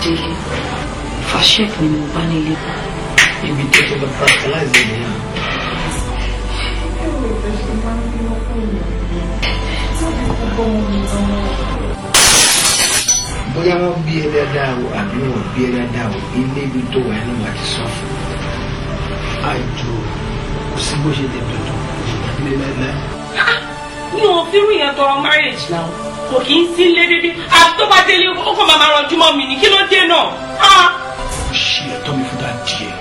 délé fàṣẹk ni mo bá nílé. ibi tó ti lọ fertilize ẹ̀ nìyẹn. bóyá wọ́n bí ẹ dáadáa o àbí wọ́n bí ẹ dáadáa o ilé ibi tó wà nínú wa ti sọ fún àjò kò sí bó ṣe lè dọ̀dọ̀ ilé láíláí. mi ò fi rí yẹn tọrọ marriage náà kò kì í sí lé dédé àti tó bá délé ó kàn máa ranjú mọ́ mi ní kí ló dé náà. ṣe ẹ̀tọ́ mi fún dáadé ẹ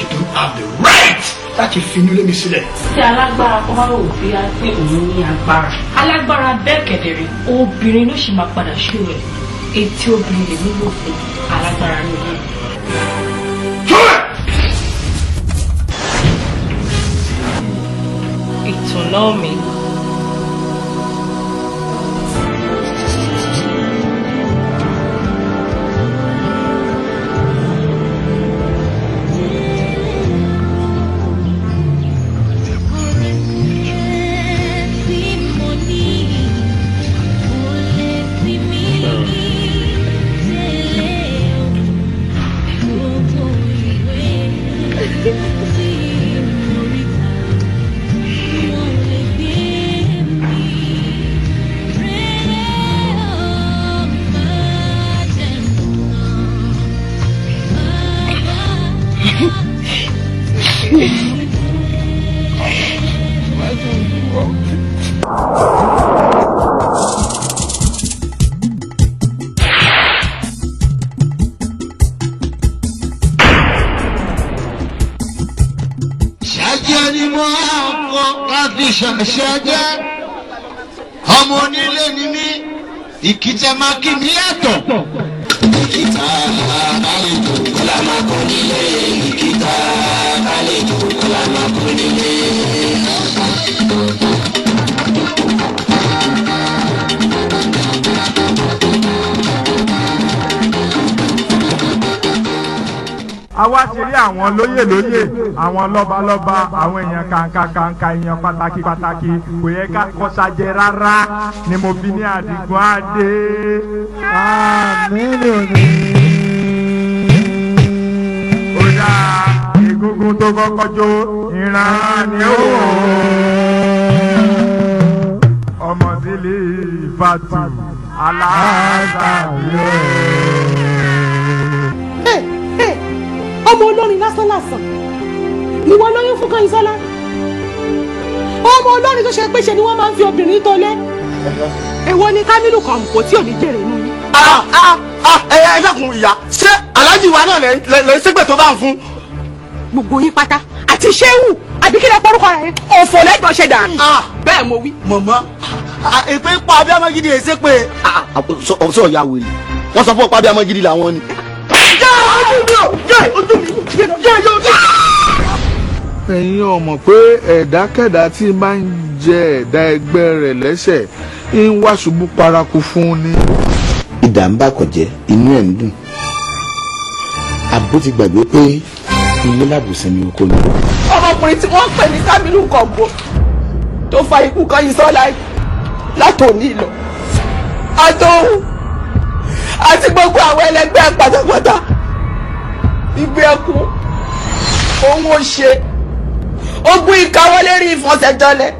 you don't have the right láti fi inú lé mi sílẹ̀. tí alágbára kan bá rò bí a pé òun ní agbára alágbára bẹ́ẹ̀ kẹ̀dẹ̀rẹ̀ obìnrin ló sì máa padà ṣó rẹ̀ etí obìnrin lè nílò fún alágbára ní ilé. ìtùnú mi. ṣẹjẹ ọmọ onílé ni mí ìkìtẹ máa kí mi yàtọ̀. ìkìtà àlejò kọlá máa kọ nílé ìkìtà àlejò kọlá máa kọ nílé. àwa ti rí àwọn lóyè lóyè àwọn lọ́balọ́ba àwọn èèyàn kàǹkàǹkà èèyàn pàtàkì pàtàkì kò yẹ ká kọsàjẹ rárá ni mo fi ní Àdìgún Adé. àmín òní. ó dá egungun tó kọ́kọ́ jó ìran ni ó wò ọmọ sílé ìfàtù aláàbàyọ. ọmọ olórin lásán lásán ìwọ lóyún fún Kányìnsọ́lá ọmọ olórin tó ṣe pé ṣe ni wọ́n máa ń fi obìnrin tó lé èwo ni Kámílù kan kò tí ò ní jèrè nù. ẹ dákun ìyá ṣé aláàjì wa náà lè ṣépè tó bá ń fún. gbogbo yín pátá àti ṣéwù àbí kí lè porúkọ rẹ òfò lẹ́gbọ̀n ṣe dànù. bẹ́ẹ̀ mo wí. mọ̀mọ́ èpè pa abiyamọ gidi èsè pé ọ̀sọ̀ ìyá wèrè wọ́n sọ fún ọ̀pá abiyamọ gidi làwọn ni. ẹ̀yin ò mọ̀ pé ẹ̀dákẹ́dá tí máa ń jẹ ẹ̀dá ẹgbẹ́ rẹ̀ lẹ́sẹ̀ ń wá ṣubú paraku fún ni. ìdá ń bá kọ̀jẹ́ inú ẹ̀ ń dùn àbó ti gbàgbé pé ilé làbùsùn ni oko ni. ọmọkùnrin tí wọ́n ń pè ní Kámílù Kọ̀ǹgò tó fa ikú Kányìnsọ́lá látòní lọ àtòhùn àti gbogbo àwọn ẹlẹgbẹ́ pátápátá ìgbé ẹkún òun ò ṣe ogun ìkáwọlé rí ìfọ̀sẹ̀jọlẹ̀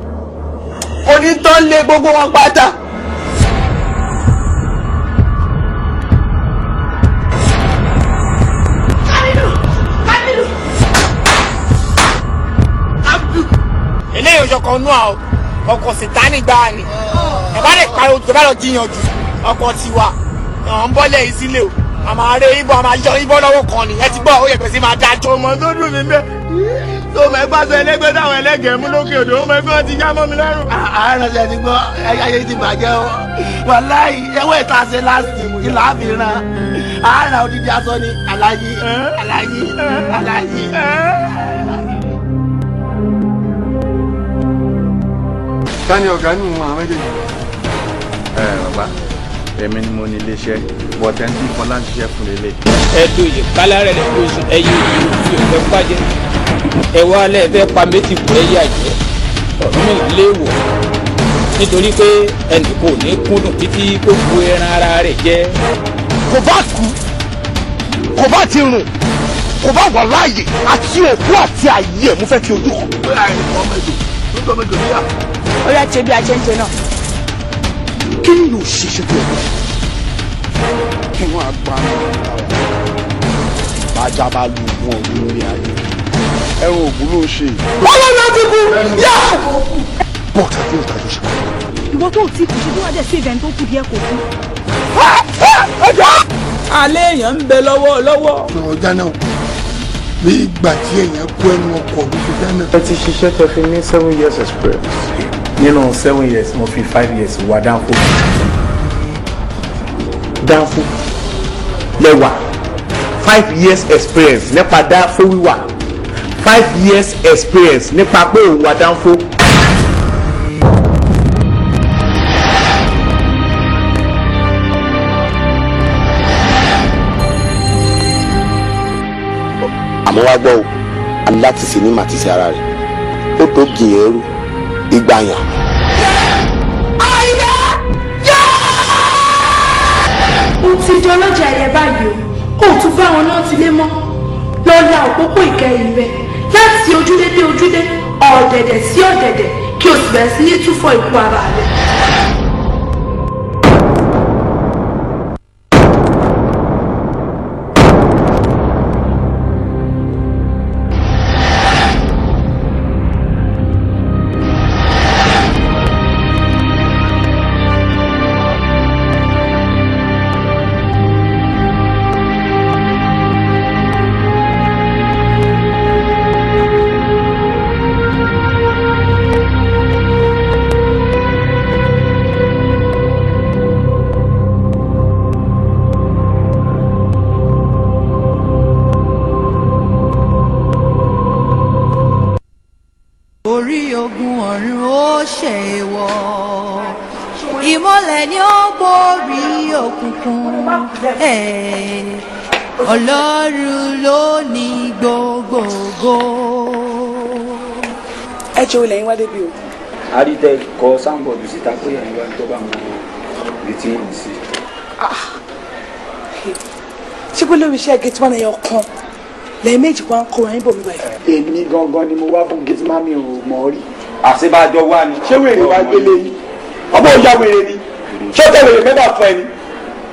onítàn lé gbogbo wọn pátá. eléyìí òjọkọ̀ nú àwọn ọkọ̀ sìtánì gbáà ni ẹ bá lè pariwo tó bá lọ jiyàn jù ọkọ̀ tiwa ọ̀ ń bọ́lẹ̀ yìí sílé o àmọ́ àárẹ̀ ìbọn àmọ́ àjọ ìbọn lọ́wọ́ kan ni ẹ ti gbọ́ ó yẹ pèsè máa dájọ́. ọmọ tó dùn mí bẹ́ẹ̀ tó mọ̀ ẹgbẹ́ aṣọ ẹlẹ́gbẹ́ táwọn ẹlẹ́gẹ̀ẹ́ mú lókè odò ó mọ̀ ẹgbẹ́ ti já mọ́ mi lẹ́rù. àárẹ̀ ṣe ti gbọ́ ayé ti bàjẹ́ o wàláhì ẹwọ́ ìta ṣe láti ìlà àfihàn àárẹ̀ odidi aṣọ ni aláyí aláyí aláyí. tani ọ̀gá nù àwọn méjèèjì. bàbá èmi ni mo ní iléeṣẹ́ bọ̀tẹ́ntì kan láti ṣiṣẹ́ fún lélẹ̀. ẹ̀dùn yìí kálá rẹ̀ lè kó sùn ẹ̀yìn òyìnbó fi òfẹ́ pàjẹ́ ẹ̀wọ́ alẹ́ fẹ́ pa méjì kú ẹ̀yà jẹ́ ọ̀rọ̀ mi léèwọ̀ nítorí pé ẹnì kò ní kúndùn títí kó bu ẹran ara rẹ̀ jẹ́. kò bá kú kò bá ti rùn kò bá wà láàyè àti òkú àti àyè ẹ̀ mo fẹ́ fi ojú kan. pé àìsàn ọmọ èdò ló tọ́ méjò níyà. ó yá ṣe bí a ṣe ń ṣe náà. kí ni yóò ṣiṣẹ́ tó yẹ kí wọ́n á gbá bájá bá lu wọn ò lórí ayé ẹrùn ògùn ló ń ṣe. ọlọ́run ti kú yá. bọ́ọ̀tà bí òtà yóò ṣe kọ́. ìwọ tó ti kù sí tó wà dé sí ìdẹ́ni tó kù díẹ̀ kò kú. alẹ́ èèyàn ń bẹ lọ́wọ́. ọjà náà bí ìgbà tí èèyàn kó ẹnu ọkọ̀ ló fi dáná. ẹ ti ṣiṣẹ́ tó fi ní 7 years experience nínú 7 years mo fi 5 years wà Danfo lẹ́wà 5 years experience nípa Danfo wíwà 5 years experience nípa pé òun wà Danfo. àmọ́ wá gbọ́ o aláti ṣe ní màtí sí ara rẹ̀ ó tó gìn ẹrú igba yàn. ó ti di ọlọ́jà ẹ̀yẹ báyìí o ó tún bá wọn náà ti lé mọ́ lọ́ọ́ la òpópó ìkẹyìn rẹ̀ láti ojúdé dé ojúdé ọ̀dẹ̀dẹ̀ sí ọ̀dẹ̀dẹ̀ kí o sì bẹ̀rẹ̀ sí ní túfọ̀ ikú ara rẹ̀. orí ogun ọ̀run ó ṣe wọ̀ ìmọ́lẹ̀ ni ó borí òkùnkùn ọlọ́run ló ní gbogbogbò. ẹ jẹ́ olè yín wá débi o. àrídẹ kọ sáńbọọdù síta pé ẹ̀yin wá tó bá wọn retí wọn sí. ṣé pé lórí iṣẹ́ gẹ́tí wọn ẹ̀yọ kan lẹ́yìn méjì kan kó wọn níbò mi báyìí. èmi gangan ni mo wá fún gẹ́tí mami ò mọ̀ rí. àṣebàjọ wà ní. ṣé wèrè wá gbélé yín ọmọ ìyá wèrè ni ṣé ó tẹ wèrè mẹ́fà fún ẹni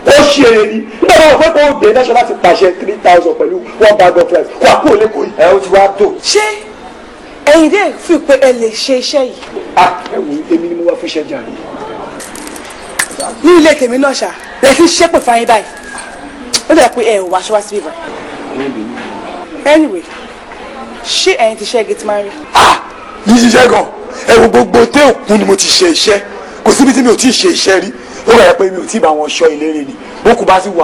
ó ṣe èrè ni nígbà tó wọ́n fẹ́ kó dé náṣọ láti pàṣẹ 3,000 pẹ̀lú 1 bag of rice wà kó lẹ́kọ̀ọ́ yìí. ẹ ó ti wá tó. ṣé ẹ̀yin dẹ́ fi pé ẹ lè ṣe iṣẹ́ yìí. ẹ wò èmi ni mo wá fún iṣẹ́ jà ní. ní ilé tèmi náà ṣá lè fi ṣépè fún yín báyìí ó dẹ̀ pé ẹ ò wá aṣọ wá síbí báyìí. anyway ṣé ẹ̀yin ti ṣe gate man rí. ní ṣiṣẹ́ gan ẹ wo gbogbo tẹ́ òkun ni mo ti ṣe iṣẹ́ kò síbi tí mi ò tí ì ṣe iṣẹ́ rí ó rẹ̀ pé mi ò tí ì bá wọn ṣọ́ ìlérè ni ó kù bá sí wà.